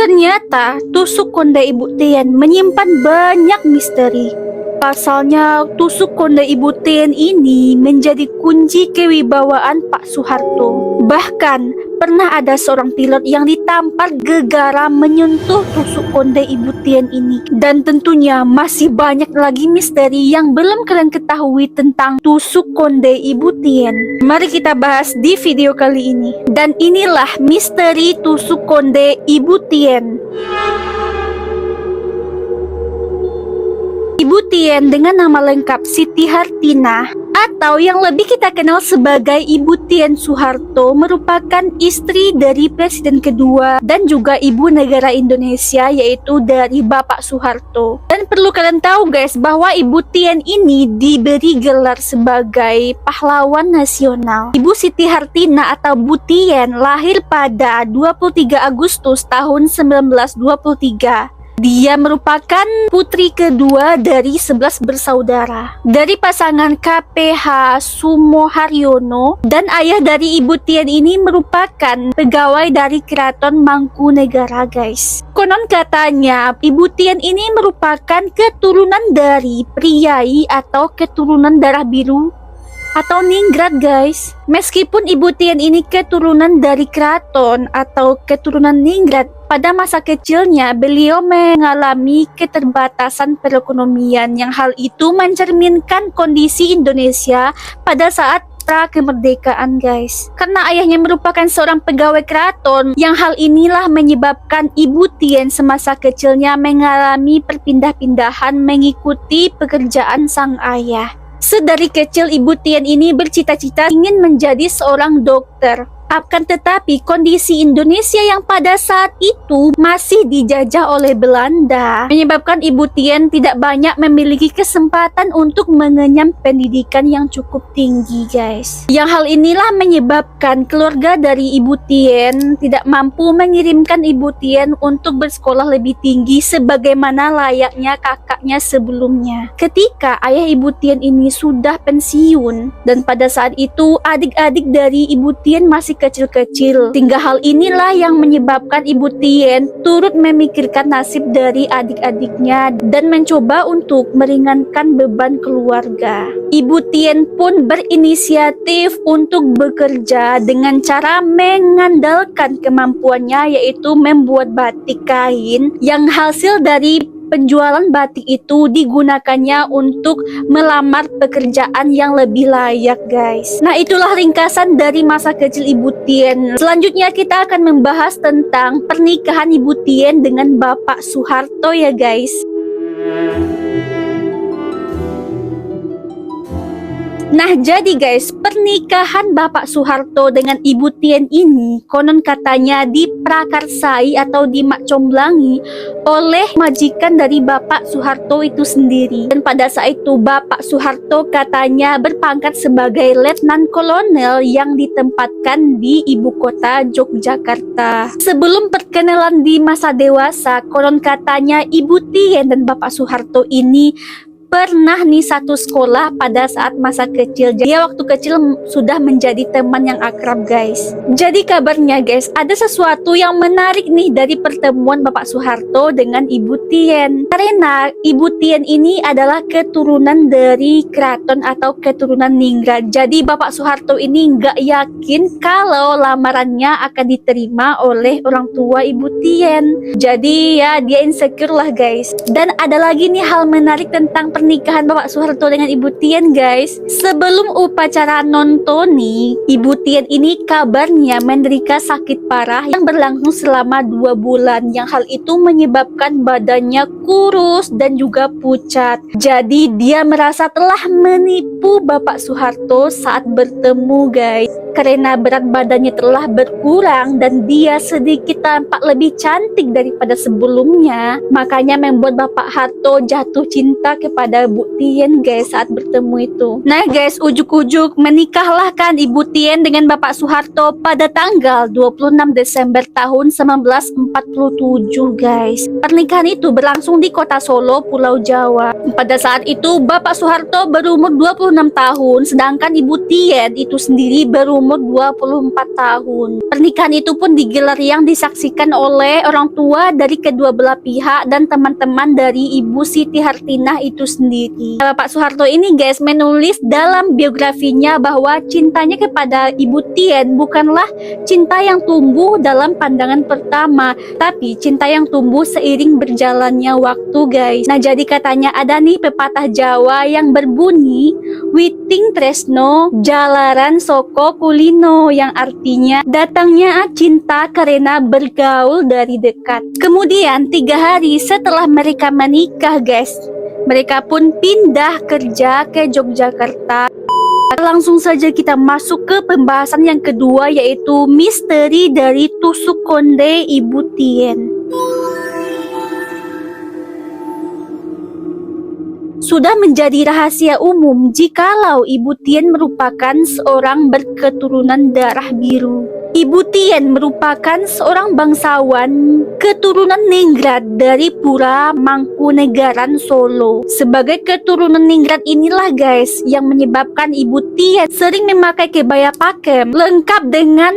Ternyata tusuk konde Ibu Tien menyimpan banyak misteri. Pasalnya, tusuk konde Ibu Tien ini menjadi kunci kewibawaan Pak Soeharto. Bahkan, pernah ada seorang pilot yang ditampar gegara menyentuh tusuk konde Ibu Tien ini. Dan tentunya masih banyak lagi misteri yang belum kalian ketahui tentang tusuk konde Ibu Tien. Mari kita bahas di video kali ini. Dan inilah misteri tusuk konde Ibu Tien. Ibu Tien dengan nama lengkap Siti Hartinah atau yang lebih kita kenal sebagai Ibu Tien Soeharto merupakan istri dari Presiden kedua dan juga Ibu Negara Indonesia, yaitu dari Bapak Soeharto. Dan perlu kalian tahu guys bahwa Ibu Tien ini diberi gelar sebagai pahlawan nasional. Ibu Siti Hartinah atau Bu Tien lahir pada 23 Agustus tahun 1923. Dia merupakan putri kedua dari 11 bersaudara dari pasangan KPH Sumoharyono, dan ayah dari Ibu Tien ini merupakan pegawai dari Keraton Mangkunegara guys. Konon katanya Ibu Tien ini merupakan keturunan dari priai atau keturunan darah biru atau ningrat guys. Meskipun Ibu Tien ini keturunan dari keraton atau keturunan ningrat, pada masa kecilnya beliau mengalami keterbatasan perekonomian yang hal itu mencerminkan kondisi Indonesia pada saat pra kemerdekaan guys. Karena ayahnya merupakan seorang pegawai keraton, yang hal inilah menyebabkan Ibu Tien semasa kecilnya mengalami perpindah-pindahan mengikuti pekerjaan sang ayah. Sedari kecil Ibu Tien ini bercita-cita ingin menjadi seorang dokter. Akan tetapi kondisi Indonesia yang pada saat itu masih dijajah oleh Belanda menyebabkan Ibu Tien tidak banyak memiliki kesempatan untuk mengenyam pendidikan yang cukup tinggi guys. Yang hal inilah menyebabkan keluarga dari Ibu Tien tidak mampu mengirimkan Ibu Tien untuk bersekolah lebih tinggi sebagaimana layaknya kakaknya sebelumnya. Ketika ayah Ibu Tien ini sudah pensiun dan pada saat itu adik-adik dari Ibu Tien masih kecil-kecil, sehingga hal inilah yang menyebabkan Ibu Tien turut memikirkan nasib dari adik-adiknya dan mencoba untuk meringankan beban keluarga. Ibu Tien pun berinisiatif untuk bekerja dengan cara mengandalkan kemampuannya, yaitu membuat batik kain yang hasil dari penjualan batik itu digunakannya untuk melamar pekerjaan yang lebih layak guys. Nah, itulah ringkasan dari masa kecil Ibu Tien. Selanjutnya kita akan membahas tentang pernikahan Ibu Tien dengan Bapak Soeharto ya guys. Nah, jadi guys, pernikahan Bapak Soeharto dengan Ibu Tien ini konon katanya diprakarsai atau dimakcomblangi oleh majikan dari Bapak Soeharto itu sendiri. Dan pada saat itu Bapak Soeharto katanya berpangkat sebagai letnan kolonel yang ditempatkan di ibu kota Yogyakarta. Sebelum perkenalan di masa dewasa, konon katanya Ibu Tien dan Bapak Soeharto ini pernah nih satu sekolah pada saat masa kecil. Dia waktu kecil sudah menjadi teman yang akrab guys. Jadi kabarnya guys, ada sesuatu yang menarik nih dari pertemuan Bapak Soeharto dengan Ibu Tien. Karena Ibu Tien ini adalah keturunan dari keraton atau keturunan ningrat. Jadi Bapak Soeharto ini nggak yakin kalau lamarannya akan diterima oleh orang tua Ibu Tien. Jadi ya dia insecure lah guys. Dan ada lagi nih hal menarik tentang pernikahan Bapak Soeharto dengan Ibu Tien guys. Sebelum upacara nontoni, Ibu Tien ini kabarnya menderita sakit parah yang berlangsung selama 2 bulan, yang hal itu menyebabkan badannya kurus dan juga pucat. Jadi dia merasa telah menipu Bapak Soeharto saat bertemu guys. Karena berat badannya telah berkurang dan dia sedikit tampak lebih cantik daripada sebelumnya, makanya membuat Bapak Harto jatuh cinta kepada kepada Bu Tien guys saat bertemu itu. Nah guys, ujuk-ujuk menikahlah kan Ibu Tien dengan Bapak Soeharto pada tanggal 26 Desember tahun 1947 guys. Pernikahan itu berlangsung di kota Solo, Pulau Jawa. Pada saat itu Bapak Soeharto berumur 26 tahun, sedangkan Ibu Tien itu sendiri berumur 24 tahun. Pernikahan itu pun digelar yang disaksikan oleh orang tua dari kedua belah pihak dan teman-teman dari Ibu Siti Hartinah itu sendiri. Bapak Soeharto ini guys menulis dalam biografinya bahwa cintanya kepada Ibu Tien bukanlah cinta yang tumbuh dalam pandangan pertama, tapi cinta yang tumbuh seiring berjalannya waktu guys. Nah jadi katanya ada nih pepatah Jawa yang berbunyi Witing Tresno Jalaran Soko Kulino, yang artinya datangnya cinta karena bergaul dari dekat. Kemudian 3 hari setelah mereka menikah guys, mereka pun pindah kerja ke Yogyakarta. Langsung saja kita masuk ke pembahasan yang kedua, yaitu misteri dari tusuk konde Ibu Tien. Sudah menjadi rahasia umum jikalau Ibu Tien merupakan seorang berketurunan darah biru. Ibu Tien merupakan seorang bangsawan keturunan Ningrat dari Pura Mangkunegaran Solo. Sebagai keturunan Ningrat inilah guys yang menyebabkan Ibu Tien sering memakai kebaya pakem lengkap dengan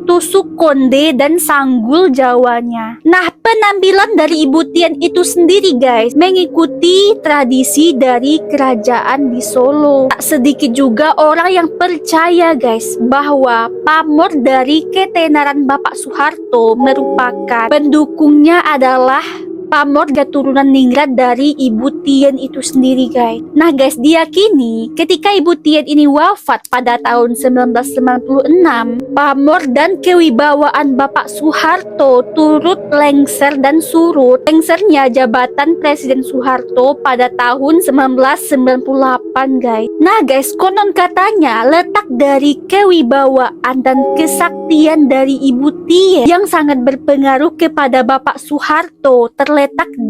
tusuk konde dan sanggul Jawanya. Nah, penampilan dari Ibu Tien itu sendiri guys mengikuti tradisi dari kerajaan di Solo. Tak sedikit juga orang yang percaya guys bahwa pamor dari ketenaran Bapak Soeharto merupakan pendukungnya adalah pamor keturunan Ningrat dari Ibu Tien itu sendiri guys. Nah guys, diyakini ketika Ibu Tien ini wafat pada tahun 1996, pamor dan kewibawaan Bapak Soeharto turut lengser dan surut. Lengsernya jabatan Presiden Soeharto pada tahun 1998 guys. Nah guys, konon katanya letak dari kewibawaan dan kesaktian dari Ibu Tien yang sangat berpengaruh kepada Bapak Soeharto terletak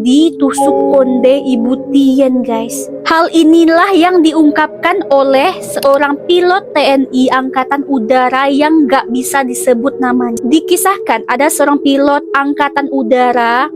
di tusuk konde Ibu Tien guys. Hal inilah yang diungkapkan oleh seorang pilot TNI Angkatan Udara yang gak bisa disebut namanya. Dikisahkan ada seorang pilot Angkatan Udara,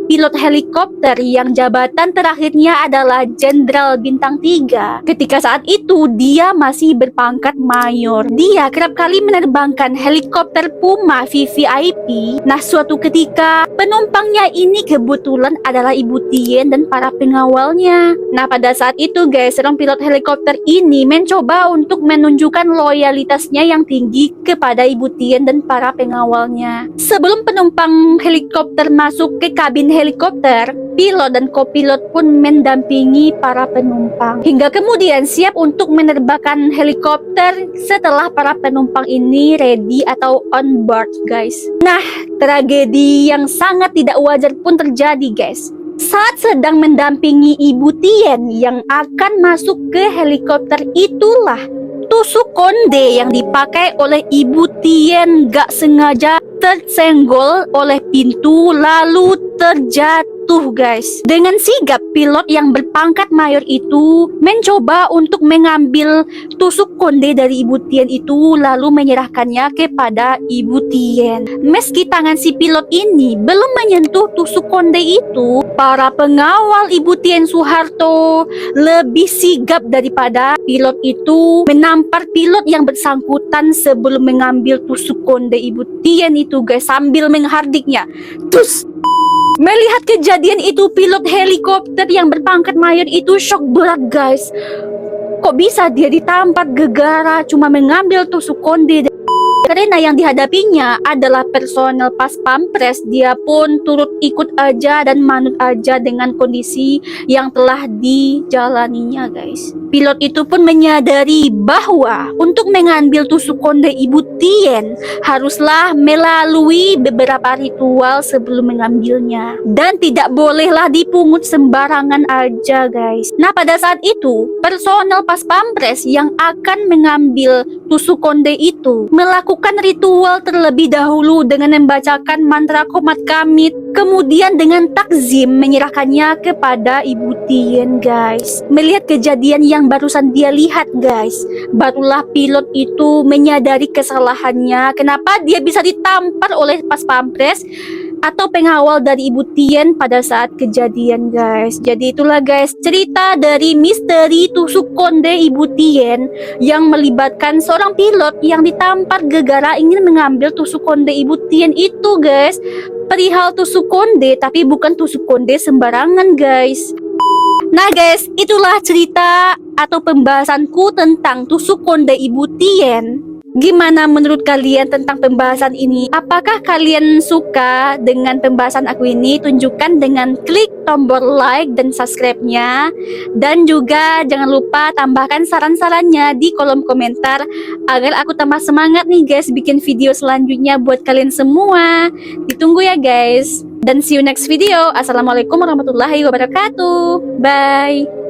pilot helikopter yang jabatan terakhirnya adalah Jenderal Bintang 3. Ketika saat itu dia masih berpangkat mayor. Dia kerap kali menerbangkan helikopter Puma VVIP. Nah suatu ketika penumpangnya ini kebetulan adalah Ibu Tien dan para pengawalnya. Nah pada saat itu guys, seorang pilot helikopter ini mencoba untuk menunjukkan loyalitasnya yang tinggi kepada Ibu Tien dan para pengawalnya. Sebelum penumpang helikopter masuk ke kabin helikopter, pilot dan kopilot pun mendampingi para penumpang hingga kemudian siap untuk menerbangkan helikopter setelah para penumpang ini ready atau on board guys. Nah, tragedi yang sangat tidak wajar pun terjadi guys. Saat sedang mendampingi Ibu Tien yang akan masuk ke helikopter itulah tusuk konde yang dipakai oleh Ibu Tien gak sengaja tersenggol oleh pintu lalu terjatuh guys. Dengan sigap pilot yang berpangkat mayor itu mencoba untuk mengambil tusuk konde dari Ibu Tien itu lalu menyerahkannya kepada Ibu Tien. Meski tangan si pilot ini belum menyentuh tusuk konde itu, para pengawal Ibu Tien Soeharto lebih sigap daripada pilot itu menampar pilot yang bersangkutan sebelum mengambil tusuk konde Ibu Tien itu guys, sambil menghardiknya. Terus melihat kejadian itu, pilot helikopter yang berpangkat mayor itu shock berat guys. Kok bisa dia ditampar gegara cuma mengambil tusuk konde? Karena yang dihadapinya adalah personel pas pampres, dia pun turut ikut aja dan manut aja dengan kondisi yang telah dijalaninya guys. Pilot itu pun menyadari bahwa untuk mengambil tusuk konde Ibu Tien haruslah melalui beberapa ritual sebelum mengambilnya. Dan tidak bolehlah dipungut sembarangan aja guys. Nah pada saat itu personel pas pampres yang akan mengambil tusuk konde itu melakukan ritual terlebih dahulu dengan membacakan mantra komat kamit. Kemudian dengan takzim menyerahkannya kepada Ibu Tien guys. Melihat kejadian yang barusan dia lihat guys, barulah pilot itu menyadari kesalahannya. Kenapa dia bisa ditampar oleh pas pampres atau pengawal dari Ibu Tien pada saat kejadian guys. Jadi itulah guys cerita dari misteri tusuk konde Ibu Tien yang melibatkan seorang pilot yang ditampar gara-gara ingin mengambil tusuk konde Ibu Tien itu guys. Perihal tusuk konde tapi bukan tusuk konde sembarangan guys. Nah guys, itulah cerita atau pembahasanku tentang tusuk konde Ibu Tien. Gimana menurut kalian tentang pembahasan ini? Apakah kalian suka dengan pembahasan aku ini? Tunjukkan dengan klik tombol like dan subscribe-nya. Dan juga jangan lupa tambahkan saran-sarannya di kolom komentar agar aku tambah semangat nih guys bikin video selanjutnya buat kalian semua. Ditunggu ya guys. Dan see you next video. Assalamualaikum warahmatullahi wabarakatuh. Bye.